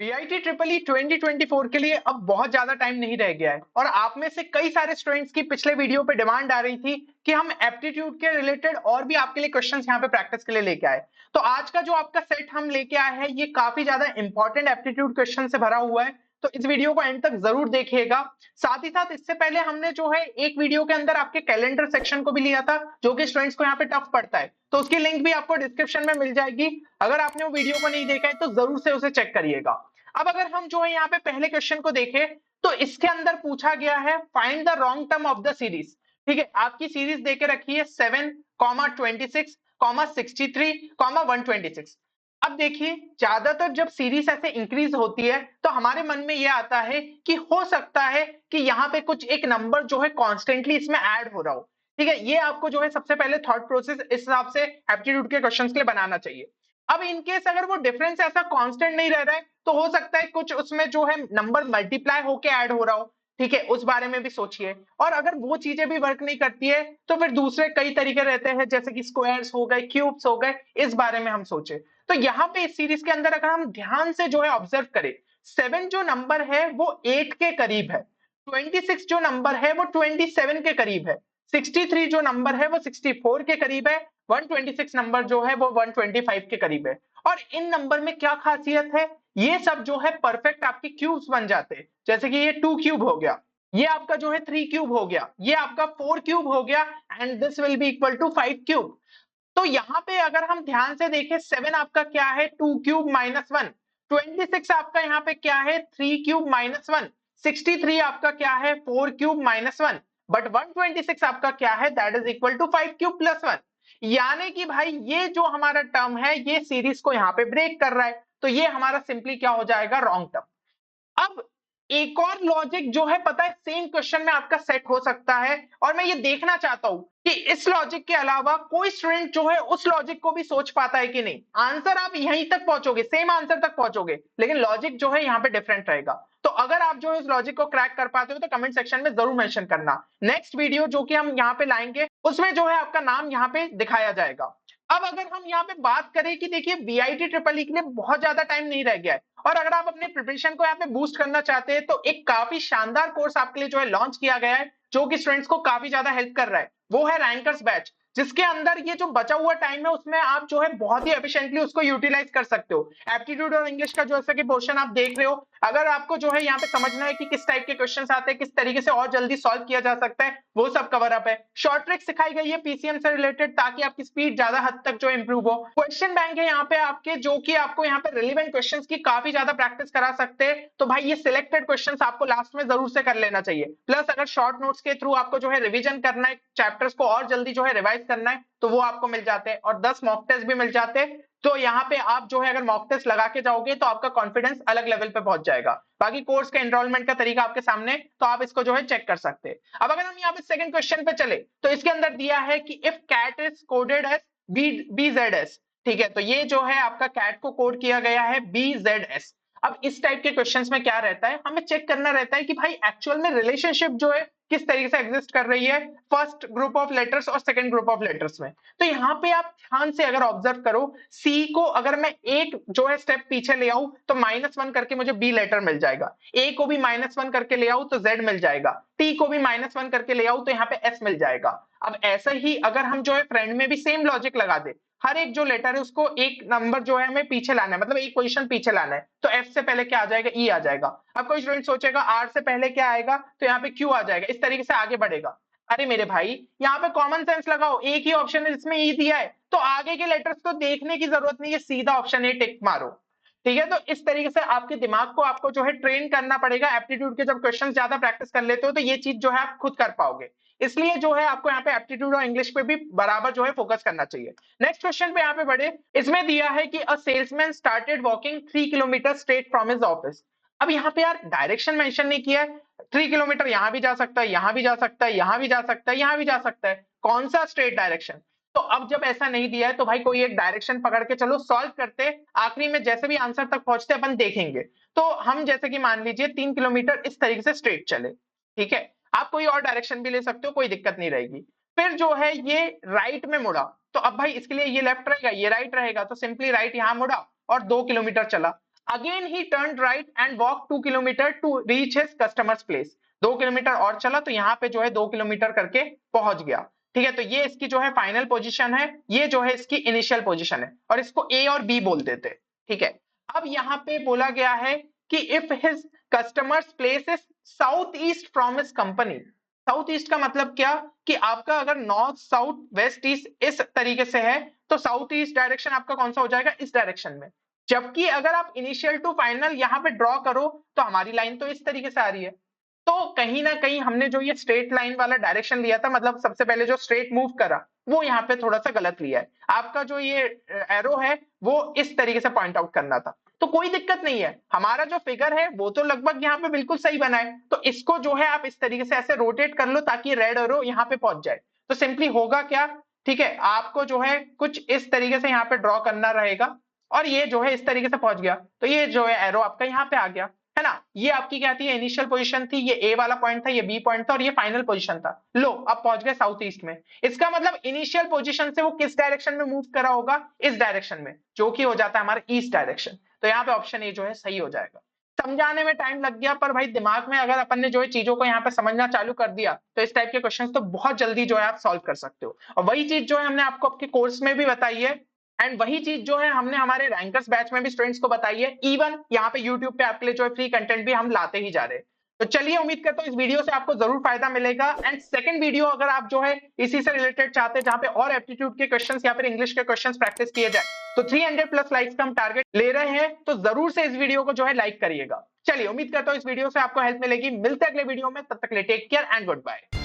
VIT triple E 2024 के लिए अब बहुत ज्यादा टाइम नहीं रह गया है और आप में से कई सारे स्टूडेंट्स की पिछले वीडियो पे डिमांड आ रही थी कि हम एप्टीट्यूड के रिलेटेड और भी आपके लिए क्वेश्चंस यहाँ पे प्रैक्टिस के लिए लेके आए। तो आज का जो आपका सेट हम लेके आए हैं ये काफी ज्यादा इंपॉर्टेंट एप्टीट्यूड क्वेश्चन से भरा हुआ है, तो इस वीडियो को एंड तक जरूर देखिएगा। साथ ही साथ इससे पहले हमने जो है एक वीडियो के अंदर आपके कैलेंडर सेक्शन को भी लिया था जो कि स्टूडेंट्स को यहाँ पे टफ पड़ता है, तो उसकी लिंक भी आपको डिस्क्रिप्शन में मिल जाएगी। अगर आपने वो वीडियो को नहीं देखा है तो जरूर से उसे चेक करिएगा। अब अगर हम जो है यहाँ पे पहले क्वेश्चन को देखें तो इसके अंदर पूछा गया है find the wrong term of the series. ठीक है, आपकी सीरीज देके रखी है 7,26,63,126। अब देखिए ज्यादातर जब सीरीज ऐसे इंक्रीज होती है तो हमारे मन में यह आता है कि हो सकता है कि यहाँ पे कुछ एक नंबर जो है कॉन्स्टेंटली इसमें ऐड हो रहा हो। ठीक है, ये आपको जो है सबसे पहले थॉट प्रोसेस इस हिसाब से एप्टीट्यूड के क्वेश्चंस के लिए बनाना चाहिए। अब इनकेस अगर वो डिफरेंस ऐसा कांस्टेंट नहीं रह रहा है तो हो सकता है कुछ उसमें जो है नंबर मल्टीप्लाई होके ऐड हो रहा हो। ठीक है, उस बारे में भी सोचिए। और अगर वो चीजें भी वर्क नहीं करती है तो फिर दूसरे कई तरीके रहते हैं जैसे कि स्क्वायर्स हो गए, क्यूब्स हो गए, इस बारे में हम सोचे। तो यहाँ पे इस सीरीज के अंदर अगर हम ध्यान से जो है ऑब्जर्व करें, 7 जो नंबर है वो 8 के करीब है, 26 जो नंबर है वो 27 के करीब है, 63 जो नंबर है वो 64 के करीब है, 126 नंबर जो है वो 125 के करीब है। और इन नंबर में क्या खासियत है, ये सब जो है परफेक्ट आपके क्यूब्स बन जाते हैं। जैसे कि ये 2 क्यूब हो गया, ये आपका जो है 3 क्यूब हो गया, ये आपका 4 क्यूब हो गया, and this will be equal to 5 cube. तो यहाँ पे अगर हम ध्यान से देखें 7 आपका क्या है 2 क्यूब माइनस 1, 26 आपका यहाँ पे क्या है 3 क्यूब माइनस 1, 63 आपका क्या है 4 क्यूब माइनस 1, बट 126 आपका क्या है that is equal to 5 cube plus 1। यानी कि भाई ये जो हमारा टर्म है ये सीरीज को यहाँ पे ब्रेक कर रहा है, तो ये हमारा सिंपली क्या हो जाएगा, रॉन्ग टर्म। अब एक और लॉजिक जो है पता है सेम क्वेश्चन में आपका सेट हो सकता है, और मैं ये देखना चाहता हूं कि इस लॉजिक के अलावा कोई स्टूडेंट जो है उस लॉजिक को भी सोच पाता है कि नहीं। आंसर आप यहीं तक पहुंचोगे, सेम आंसर तक पहुंचोगे, लेकिन लॉजिक जो है यहाँ पे डिफरेंट रहेगा। तो अगर आप जो है इस लॉजिक को क्रैक कर पाते हो तो कमेंट सेक्शन में जरूर मेंशन करना। नेक्स्ट वीडियो जो कि हम यहाँ पे लाएंगे उसमें जो है आपका नाम यहाँ पे दिखाया जाएगा। अब अगर हम यहाँ पे बात करें कि देखिए वीआईटी ट्रिपल ई के लिए बहुत ज्यादा टाइम नहीं रह गया है, और अगर आप अपने प्रिपरेशन को यहाँ पे बूस्ट करना चाहते हैं तो एक काफी शानदार कोर्स आपके लिए जो है लॉन्च किया गया है जो कि स्टूडेंट्स को काफी ज्यादा हेल्प कर रहा है, वो है रैंकर्स बैच, जिसके अंदर ये जो बचा हुआ टाइम है उसमें आप जो है बहुत ही एफिशिएंटली उसको यूटिलाइज कर सकते हो। एप्टीट्यूड और इंग्लिश का जैसा कि पोर्शन आप देख रहे हो, अगर आपको जो है यहाँ पे समझना है कि किस टाइप के क्वेश्चंस आते हैं, किस तरीके से और जल्दी सॉल्व किया जा सकता है, वो सब कवर अप है। शॉर्ट ट्रिक सिखाई गई है पीसीएम से रिलेटेड ताकि आपकी स्पीड ज्यादा हद तक जो इंप्रूव हो। क्वेश्चन बैंक है यहाँ पे आपके जो कि आपको यहाँ पे रिलेवेंट क्वेश्चंस की काफी ज्यादा प्रैक्टिस करा सकते हैं। तो भाई ये सिलेक्टेड क्वेश्चंस आपको लास्ट में जरूर से कर लेना चाहिए। प्लस अगर शॉर्ट नोट्स के थ्रू आपको जो है रिवीजन करना है, चैप्टर्स को और जल्दी जो है रिवाइज करना है, तो वो आपको मिल जाते हैं, और 10 मॉक टेस्ट भी मिल जाते हैं। तो यहाँ पे आप जो है अगर मॉक टेस्ट लगा के जाओगे तो आपका कॉन्फिडेंस अलग लेवल पे पहुंच जाएगा। बाकी कोर्स का एनरोलमेंट का तरीका आपके सामने, तो आप इसको जो है चेक कर सकते हैं। अब अगर हम यहाँ पे सेकंड क्वेश्चन पे चले तो इसके अंदर दिया है कि if cat is coded as BZS। ठीक है, तो ये जो है आपका कैट को कोड किया गया है BZS। अब इस टाइप के क्वेश्चंस में क्या रहता है, हमें चेक करना रहता है कि भाई एक्चुअल में रिलेशनशिप जो है किस तरीके से एग्जिस्ट कर रही है फर्स्ट ग्रुप ऑफ लेटर्स और सेकंड ग्रुप ऑफ लेटर्स में। तो यहाँ पे आप ध्यान से अगर ऑब्जर्व करो, सी को अगर मैं एक जो है स्टेप पीछे ले आऊं तो -1 करके मुझे बी लेटर मिल जाएगा, ए को भी -1 करके ले आऊं तो जेड मिल जाएगा, टी को भी -1 करके ले आऊं तो यहाँ पे एस मिल जाएगा। अब ऐसा ही अगर हम जो है फ्रेंड में भी सेम लॉजिक लगा दे, हर एक जो लेटर है उसको एक नंबर जो है हमें पीछे लाना है, मतलब एक पोजीशन पीछे लाना है, तो एफ से पहले क्या आ जाएगा, ई आ जाएगा। अब कोई स्टूडेंट सोचेगा आर से पहले क्या आएगा, तो यहाँ पे क्यू आ जाएगा, इस तरीके से आगे बढ़ेगा। अरे मेरे भाई यहाँ पे कॉमन सेंस लगाओ, एक ही ऑप्शन है जिसमें ई दिया है, तो आगे के लेटर्स को देखने की जरूरत नहीं है, सीधा ऑप्शन ए टिक मारो। ठीक है, तो इस तरीके से आपके दिमाग को आपको जो है ट्रेन करना पड़ेगा। एप्टीट्यूड के जब क्वेश्चन ज्यादा प्रैक्टिस कर लेते हो तो ये चीज जो है आप खुद कर पाओगे, इसलिए जो है आपको यहाँ पे एप्टीट्यूड और इंग्लिश पे भी बराबर जो है फोकस करना चाहिए। नेक्स्ट क्वेश्चन पे यहाँ पे बढ़े, इसमें दिया है कि अ salesman started walking 3 kilometre straight from his office. अब यहाँ पे यार डायरेक्शन मेंशन नहीं किया है, 3 किलोमीटर यहाँ भी जा सकता है, यहाँ भी जा सकता है, यहाँ भी जा सकता है, यहाँ भी जा सकता है, कौन सा स्ट्रेट डायरेक्शन। तो अब जब ऐसा नहीं दिया है तो भाई कोई एक डायरेक्शन पकड़ के चलो, सॉल्व करते, आखिरी में जैसे भी आंसर तक पहुंचते अपन देखेंगे। तो हम जैसे कि मान लीजिए 3 किलोमीटर इस तरीके से स्ट्रेट चले, ठीक है, आप कोई और डायरेक्शन भी ले सकते हो, कोई दिक्कत नहीं रहेगी। फिर जो है ये राइट में मुड़ा, तो अब भाई इसके लिए ये लेफ्ट रहेगा, ये राइट रहेगा, तो सिंपली राइट यहां मुड़ा और 2 किलोमीटर चला। Again he turn right and walk 2 kilometre to reach his customers place. 2 kilometre और चला तो यहाँ पे जो है 2 किलोमीटर करके पहुंच गया। ठीक है, तो ये इसकी जो है फाइनल पोजीशन है, ये जो है इसकी इनिशियल पोजीशन है, और इसको ए और बी बोल देते हैं। ठीक है, अब यहाँ पे बोला गया है कि if his customers place is south east from his company. South east का मतलब क्या, कि आपका अगर नॉर्थ साउथ वेस्ट ईस्ट इस तरीके से है, तो साउथ ईस्ट डायरेक्शन आपका कौन सा हो जाएगा, इस डायरेक्शन में। जबकि अगर आप इनिशियल टू फाइनल यहाँ पे ड्रॉ करो तो हमारी लाइन तो इस तरीके से आ रही है। तो कहीं ना कहीं हमने जो ये स्ट्रेट लाइन वाला डायरेक्शन लिया था, मतलब सबसे पहले जो स्ट्रेट मूव करा, वो यहाँ पे थोड़ा सा गलत लिया है। आपका जो ये एरो है वो इस तरीके से पॉइंट आउट करना था। तो कोई दिक्कत नहीं है, हमारा जो फिगर है वो तो लगभग यहाँ पे बिल्कुल सही बना है। तो इसको जो है आप इस तरीके से ऐसे रोटेट कर लो ताकि रेड एरो यहाँ पे पहुंच जाए। तो सिंपली होगा क्या, ठीक है, आपको जो है कुछ इस तरीके से यहाँ पे ड्रॉ करना रहेगा, और ये जो है इस तरीके से पहुंच गया, तो ये जो है एरो आपका यहाँ पे आ गया, है ना। ये आपकी क्या थी, इनिशियल पोजीशन थी, ये ए वाला पॉइंट था, ये बी पॉइंट था, और ये फाइनल पोजीशन था। लो अब पहुंच गए साउथ ईस्ट में। इसका मतलब इनिशियल पोजीशन से वो किस डायरेक्शन में मूव करा होगा, इस डायरेक्शन में, जो कि हो जाता है हमारा ईस्ट डायरेक्शन। तो यहाँ पे ऑप्शन ए जो है सही हो जाएगा। समझाने में टाइम लग गया, पर भाई दिमाग में अगर अपन ने जो है चीजों को यहाँ पे समझना चालू कर दिया, तो इस टाइप के क्वेश्चंस तो बहुत जल्दी जो है आप सॉल्व कर सकते हो। और वही चीज जो है हमने आपको आपके कोर्स में भी बताई है, एंड वही चीज जो है हमने हमारे रैंकर्स बैच में भी स्टूडेंट्स को बताई है। इवन यहाँ पे यूट्यूब पे आपके लिए जो है फ्री कंटेंट भी हम लाते ही जा रहे हैं। तो चलिए, उम्मीद करता हूँ इस वीडियो से आपको जरूर फायदा मिलेगा। एंड सेकंड वीडियो अगर आप जो है इसी से रिलेटेड चाहते हैं, जहां पे और एप्टीट्यूड के क्वेश्चंस या फिर इंग्लिश के क्वेश्चंस प्रैक्टिस किए जाए, तो 300 प्लस लाइक्स का हम टारगेट ले रहे हैं, तो जरूर से इस वीडियो को जो है लाइक करिएगा। चलिए, उम्मीद करता हूँ इस वीडियो से आपको हेल्प मिलेगी। मिलते हैं अगले वीडियो में, तब तक के लिए take care and good bye.